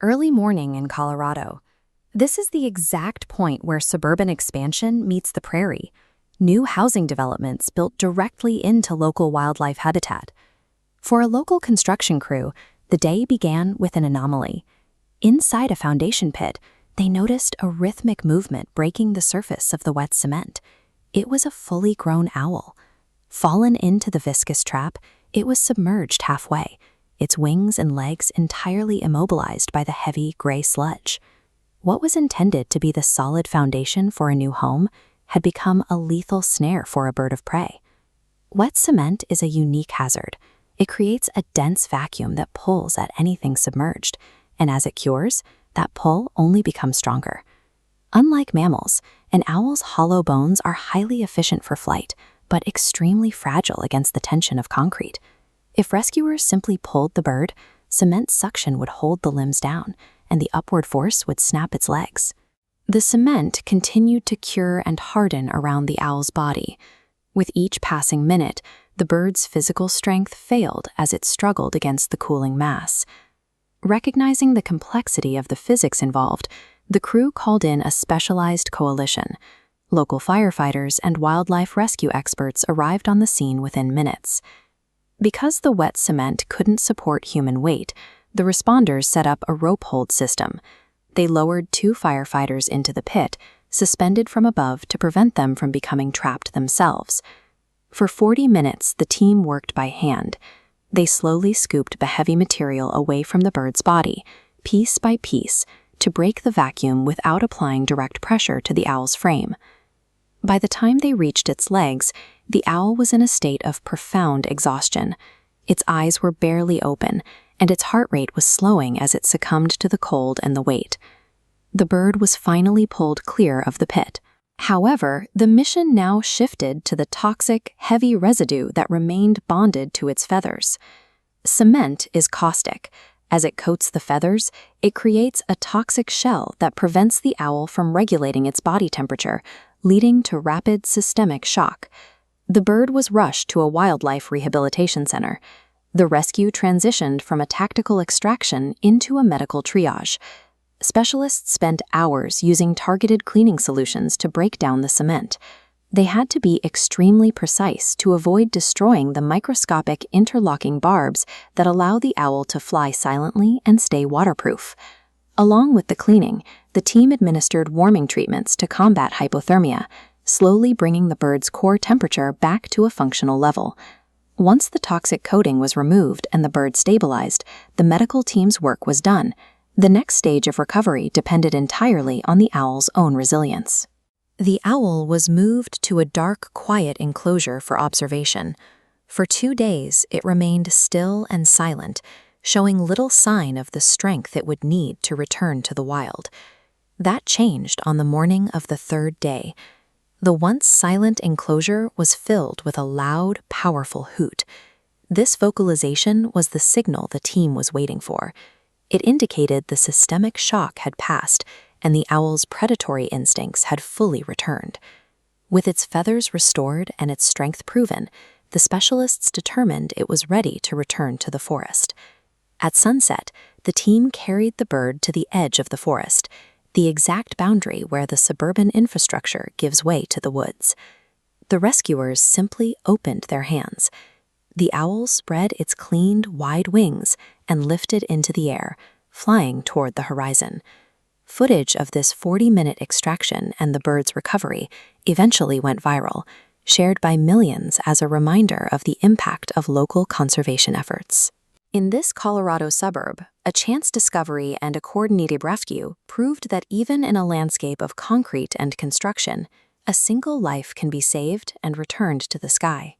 Early morning in Colorado. This is the exact point where suburban expansion meets the prairie. New housing developments built directly into local wildlife habitat. For a local construction crew, the day began with an anomaly. Inside a foundation pit, they noticed a rhythmic movement breaking the surface of the wet cement. It was a fully grown owl. Fallen into the viscous trap, it was submerged halfway, its wings and legs entirely immobilized by the heavy gray sludge. What was intended to be the solid foundation for a new home had become a lethal snare for a bird of prey. Wet cement is a unique hazard. It creates a dense vacuum that pulls at anything submerged, and as it cures, that pull only becomes stronger. Unlike mammals, an owl's hollow bones are highly efficient for flight, but extremely fragile against the tension of concrete. If rescuers simply pulled the bird, cement suction would hold the limbs down, and the upward force would snap its legs. The cement continued to cure and harden around the owl's body. With each passing minute, the bird's physical strength failed as it struggled against the cooling mass. Recognizing the complexity of the physics involved, the crew called in a specialized coalition. Local firefighters and wildlife rescue experts arrived on the scene within minutes. Because the wet cement couldn't support human weight, the responders set up a rope hold system. They lowered 2 firefighters into the pit, suspended from above to prevent them from becoming trapped themselves. For 40 minutes, the team worked by hand. They slowly scooped the heavy material away from the bird's body, piece by piece, to break the vacuum without applying direct pressure to the owl's frame. By the time they reached its legs, the owl was in a state of profound exhaustion. Its eyes were barely open, and its heart rate was slowing as it succumbed to the cold and the weight. The bird was finally pulled clear of the pit. However, the mission now shifted to the toxic, heavy residue that remained bonded to its feathers. Cement is caustic. As it coats the feathers, it creates a toxic shell that prevents the owl from regulating its body temperature, leading to rapid systemic shock. The bird was rushed to a wildlife rehabilitation center. The rescue transitioned from a tactical extraction into a medical triage. Specialists spent hours using targeted cleaning solutions to break down the cement. They had to be extremely precise to avoid destroying the microscopic interlocking barbs that allow the owl to fly silently and stay waterproof. Along with the cleaning, the team administered warming treatments to combat hypothermia, slowly bringing the bird's core temperature back to a functional level. Once the toxic coating was removed and the bird stabilized, the medical team's work was done. The next stage of recovery depended entirely on the owl's own resilience. The owl was moved to a dark, quiet enclosure for observation. For 2 days, it remained still and silent, showing little sign of the strength it would need to return to the wild. That changed on the morning of the 3rd day. The once silent enclosure was filled with a loud, powerful hoot. This vocalization was the signal the team was waiting for. It indicated the systemic shock had passed, and the owl's predatory instincts had fully returned. With its feathers restored and its strength proven, the specialists determined it was ready to return to the forest. At sunset, the team carried the bird to the edge of the forest, the exact boundary where the suburban infrastructure gives way to the woods. The rescuers simply opened their hands. The owl spread its cleaned, wide wings and lifted into the air, flying toward the horizon. Footage of this 40-minute extraction and the bird's recovery eventually went viral, shared by millions as a reminder of the impact of local conservation efforts. In this Colorado suburb, a chance discovery and a coordinated rescue proved that even in a landscape of concrete and construction, a single life can be saved and returned to the sky.